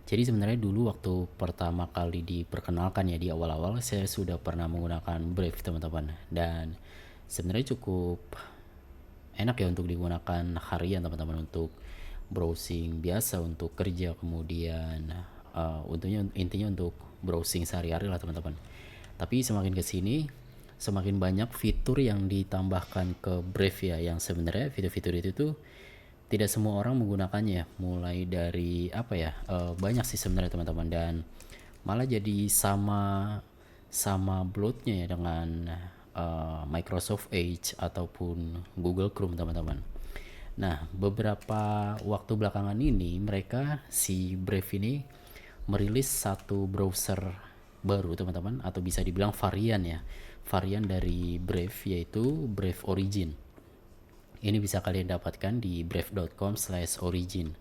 Jadi sebenarnya dulu waktu pertama kali diperkenalkan ya di awal-awal saya sudah pernah menggunakan Brave teman-teman, dan sebenarnya cukup enak ya untuk digunakan harian teman-teman, untuk browsing biasa, untuk kerja, kemudian untuknya intinya untuk browsing sehari-hari lah teman-teman. Tapi semakin kesini semakin banyak fitur yang ditambahkan ke Brave ya, yang sebenarnya fitur-fitur itu tuh tidak semua orang menggunakannya. Mulai dari apa ya, banyak sih sebenarnya teman-teman, dan malah jadi sama sama bloatnya ya dengan Microsoft Edge ataupun Google Chrome teman-teman. Nah, beberapa waktu belakangan ini mereka si Brave ini merilis satu browser baru teman-teman, atau bisa dibilang varian ya, varian dari Brave, yaitu Brave Origin. Ini bisa kalian dapatkan di brave.com/origin.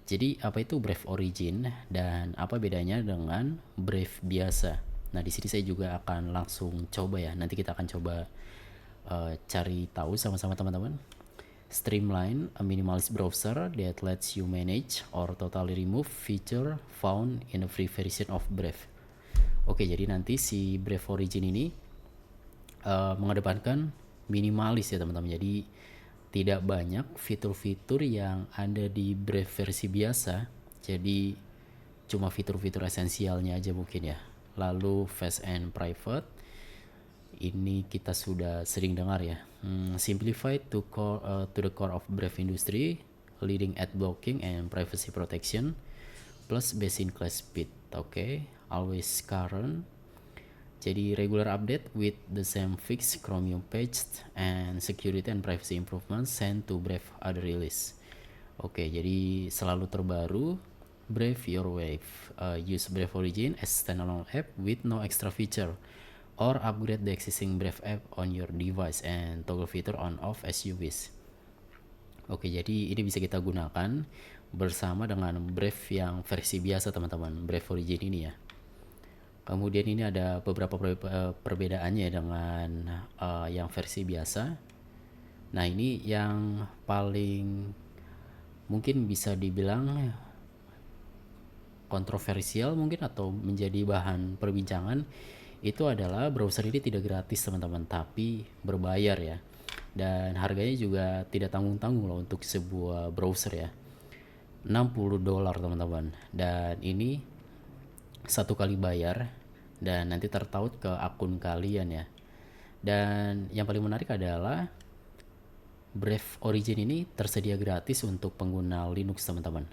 Jadi apa itu Brave Origin dan apa bedanya dengan Brave biasa? Nah, di sini saya juga akan langsung coba ya. Nanti kita akan coba cari tahu sama-sama teman-teman. Streamline, a minimalist browser that lets you manage or totally remove feature found in a free version of Brave. Oke, jadi nanti si Brave Origin ini mengedepankan minimalis ya teman-teman. Jadi tidak banyak fitur-fitur yang ada di Brave versi biasa. Jadi cuma fitur-fitur esensialnya aja mungkin ya. Lalu fast and private, ini kita sudah sering dengar ya. Simplified to the core of Brave industry, leading ad blocking and privacy protection, plus best in class speed. Oke, always current. Jadi regular update with the same fixed Chromium page and security and privacy improvements sent to Brave other release. Oke, jadi selalu terbaru. Brave your wave. Use Brave Origin as standalone app with no extra feature, or upgrade the existing Brave app on your device and toggle feature on off as you wish. Oke, jadi ini bisa kita gunakan bersama dengan Brave yang versi biasa teman-teman, Brave Origin ini ya. Kemudian ini ada beberapa perbedaannya dengan yang versi biasa. Nah, ini yang paling mungkin bisa dibilang kontroversial mungkin, atau menjadi bahan perbincangan, itu adalah browser ini tidak gratis teman-teman, tapi berbayar ya. Dan harganya juga tidak tanggung-tanggung loh untuk sebuah browser ya. $60 teman-teman. Dan ini satu kali bayar dan nanti tertaut ke akun kalian ya. Dan yang paling menarik adalah Brave Origin ini tersedia gratis untuk pengguna Linux teman-teman.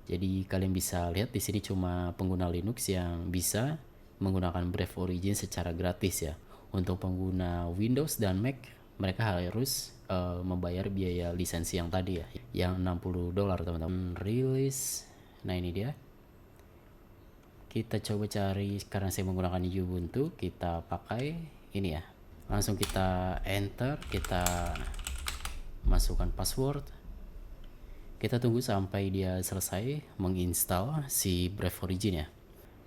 Jadi kalian bisa lihat di sini cuma pengguna Linux yang bisa menggunakan Brave Origin secara gratis ya. Untuk pengguna Windows dan Mac, mereka harus membayar biaya lisensi yang tadi ya, yang $60 teman-teman. Rilis. Nah, ini dia. Kita coba cari, karena saya menggunakan Ubuntu, kita pakai ini ya. Langsung kita enter, kita masukkan password. Kita tunggu sampai dia selesai menginstal si Brave Origin ya.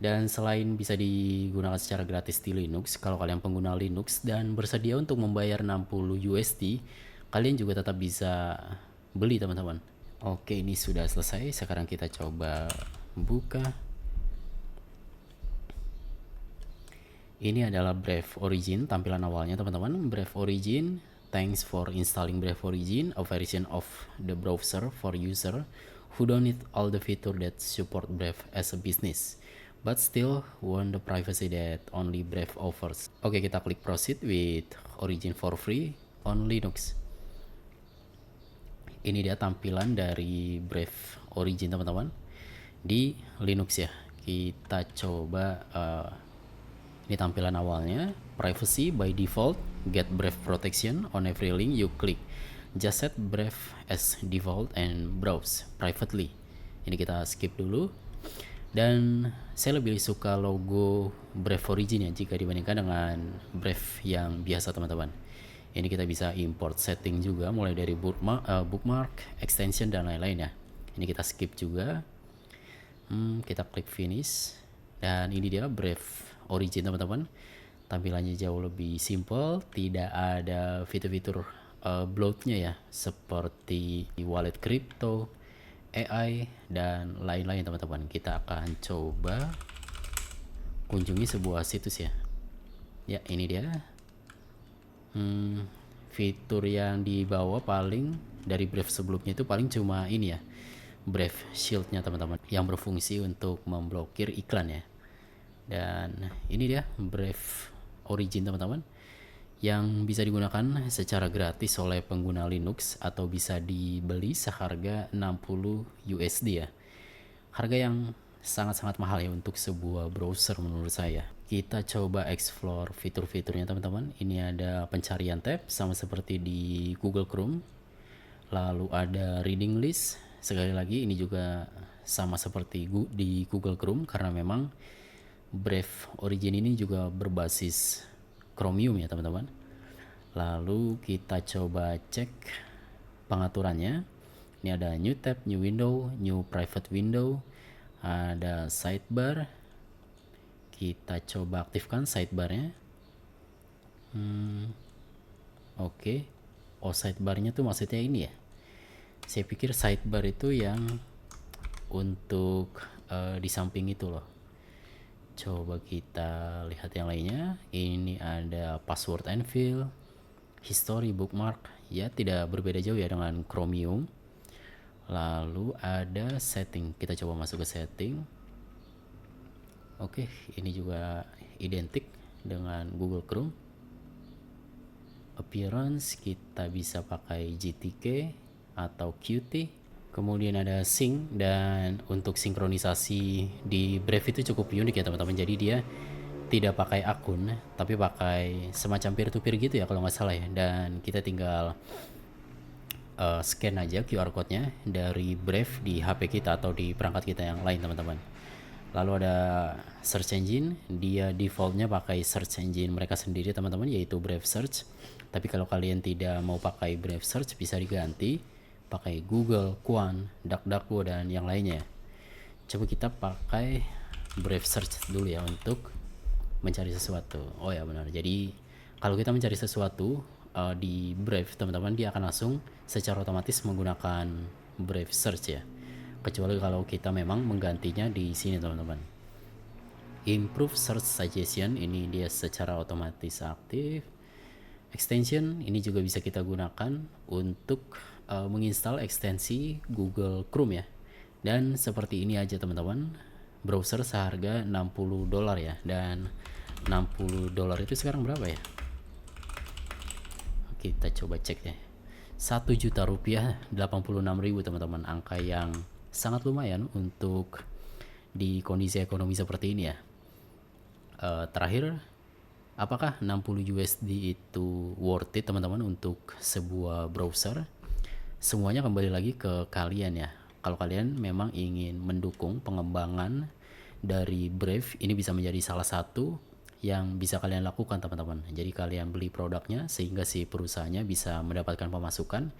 Dan selain bisa digunakan secara gratis di Linux, kalau kalian pengguna Linux dan bersedia untuk membayar 60 USD, kalian juga tetap bisa beli teman-teman. Oke, ini sudah selesai. Sekarang kita coba buka. Ini adalah Brave Origin tampilan awalnya teman-teman. Brave Origin, thanks for installing Brave Origin, a version of the browser for user who don't need all the feature that support Brave as a business, but still want the privacy that only Brave offers. Oke, kita klik proceed with Origin for free on Linux. Ini dia tampilan dari Brave Origin teman-teman di Linux ya. Kita coba ini tampilan awalnya. Privacy by default, get Brave protection on every link you click. Just set Brave as default and browse privately. Ini kita skip dulu. Dan saya lebih suka logo Brave Origin ya jika dibandingkan dengan Brave yang biasa teman-teman. Ini kita bisa import setting juga, mulai dari bookmark, extension dan lain-lain ya. Ini kita skip juga. Kita klik finish. Dan ini dia Brave Origin teman-teman. Tampilannya jauh lebih simple, tidak ada fitur-fitur bloatnya ya, seperti wallet crypto, AI, dan lain-lain teman-teman. Kita akan coba kunjungi sebuah situs ya. Ya, ini dia. Fitur yang dibawa paling dari Brave sebelumnya itu paling cuma ini ya, Brave Shield-nya teman-teman, yang berfungsi untuk memblokir iklan ya. Dan ini dia Brave Origin teman-teman, yang bisa digunakan secara gratis oleh pengguna Linux atau bisa dibeli seharga 60 USD ya. Harga yang sangat-sangat mahal ya untuk sebuah browser menurut saya. Kita coba explore fitur-fiturnya teman-teman. Ini ada pencarian tab sama seperti di Google Chrome. Lalu ada reading list. Sekali lagi ini juga sama seperti di Google Chrome karena memang Brave Origin ini juga berbasis Chromium ya teman-teman. Lalu kita coba cek pengaturannya. Ini ada new tab, new window, new private window, ada sidebar. Kita coba aktifkan sidebarnya. Oke. Oh, sidebarnya tuh maksudnya ini ya. Saya pikir sidebar itu yang untuk di samping itu loh. Coba kita lihat yang lainnya. Ini ada password and fill, history, bookmark. Ya, tidak berbeda jauh ya dengan Chromium. Lalu ada setting. Kita coba masuk ke setting. Oke, ini juga identik dengan Google Chrome. Appearance kita bisa pakai GTK atau Qt. Kemudian ada sync, dan untuk sinkronisasi di Brave itu cukup unik ya teman-teman. Jadi dia tidak pakai akun tapi pakai semacam peer to peer gitu ya kalau nggak salah ya. Dan kita tinggal scan aja QR code-nya dari Brave di HP kita atau di perangkat kita yang lain teman-teman. Lalu ada search engine, dia defaultnya pakai search engine mereka sendiri teman-teman, yaitu Brave Search. Tapi kalau kalian tidak mau pakai Brave Search bisa diganti pakai Google, Qwan, DuckDuckGo, dan yang lainnya. Coba kita pakai Brave Search dulu ya untuk mencari sesuatu. Oh ya benar, jadi kalau kita mencari sesuatu di Brave teman-teman, dia akan langsung secara otomatis menggunakan Brave Search ya, kecuali kalau kita memang menggantinya di sini teman-teman. Improve Search Suggestion, ini dia secara otomatis aktif. Extension ini juga bisa kita gunakan untuk menginstal ekstensi Google Chrome ya. Dan seperti ini aja teman-teman, browser seharga $60 ya. Dan $60 itu sekarang berapa ya? Kita coba cek ya. 1 juta rupiah 86.000 teman-teman, angka yang sangat lumayan untuk di kondisi ekonomi seperti ini ya. Terakhir, apakah 60 USD itu worth it teman-teman untuk sebuah browser? Semuanya kembali lagi ke kalian ya. Kalau kalian memang ingin mendukung pengembangan dari Brave, ini bisa menjadi salah satu yang bisa kalian lakukan teman-teman. Jadi kalian beli produknya sehingga si perusahaannya bisa mendapatkan pemasukan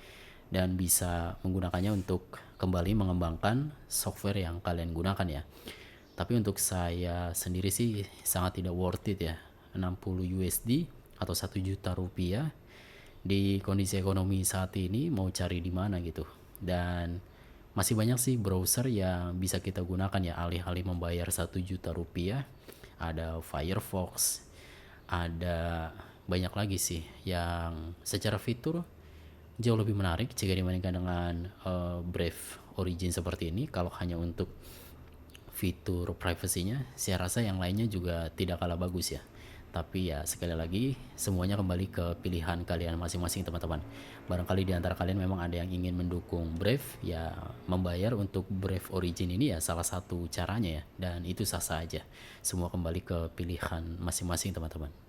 dan bisa menggunakannya untuk kembali mengembangkan software yang kalian gunakan ya. Tapi untuk saya sendiri sih sangat tidak worth it ya. 60 USD atau 1 juta rupiah di kondisi ekonomi saat ini mau cari di mana gitu. Dan masih banyak sih browser yang bisa kita gunakan ya alih-alih membayar 1 juta rupiah. Ada Firefox, ada banyak lagi sih yang secara fitur jauh lebih menarik jika dibandingkan dengan Brave Origin seperti ini. Kalau hanya untuk fitur privasinya, saya rasa yang lainnya juga tidak kalah bagus ya. Tapi ya sekali lagi semuanya kembali ke pilihan kalian masing-masing teman-teman. Barangkali di antara kalian memang ada yang ingin mendukung Brave, ya membayar untuk Brave Origin ini ya salah satu caranya ya, dan itu sah-sah aja. Semua kembali ke pilihan masing-masing teman-teman.